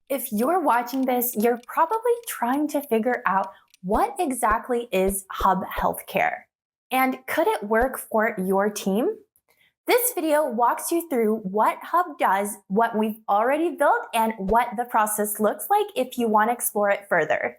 If you're watching this, you're probably trying to figure out what exactly is Hub Healthcare and could it work for your team? This video walks you through what Hub does, what we've already built, and what the process looks like if you want to explore it further.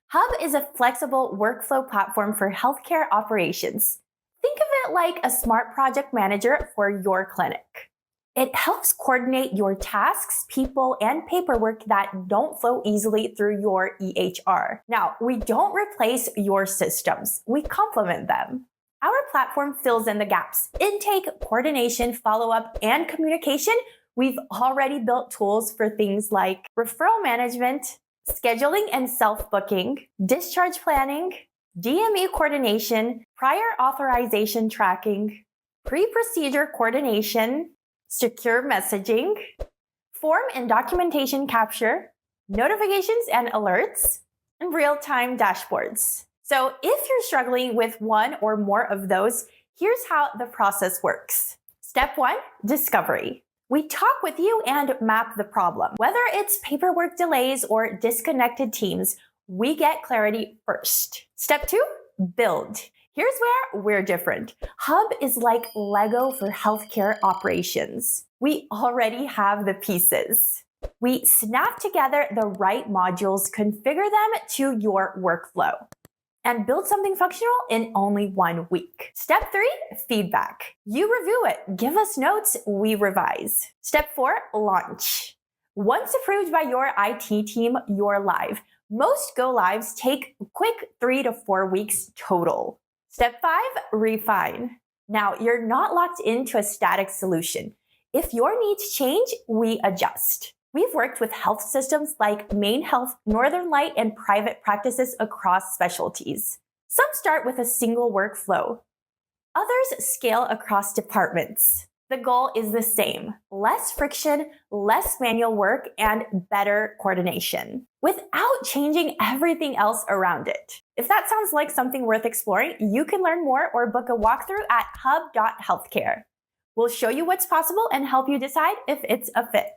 Hub is a flexible workflow platform for healthcare operations. Think of it like a smart project manager for your clinic. It helps coordinate your tasks, people, and paperwork that don't flow easily through your EHR. Now, we don't replace your systems, we complement them. Our platform fills in the gaps: intake, coordination, follow-up, and communication. We've already built tools for things like referral management, scheduling and self-booking, discharge planning, DME coordination, prior authorization tracking, pre-procedure coordination, secure messaging, form and documentation capture, notifications and alerts, and real-time dashboards. So if you're struggling with one or more of those, here's how the process works. Step 1, discovery. We talk with you and map the problem. Whether it's paperwork delays or disconnected teams, we get clarity first. Step 2, build. Here's where we're different. Hub is like Lego for healthcare operations. We already have the pieces. We snap together the right modules, configure them to your workflow, and build something functional in only 1 week. Step 3, feedback. You review it, give us notes, we revise. Step 4, launch. Once approved by your IT team, you're live. Most go-lives take a quick 3 to 4 weeks total. Step 5, refine. Now, you're not locked into a static solution. If your needs change, we adjust. We've worked with health systems like MaineHealth, Northern Light, and private practices across specialties. Some start with a single workflow. Others scale across departments. The goal is the same: less friction, less manual work, and better coordination, without changing everything else around it. If that sounds like something worth exploring, you can learn more or book a walkthrough at hub.healthcare. We'll show you what's possible and help you decide if it's a fit.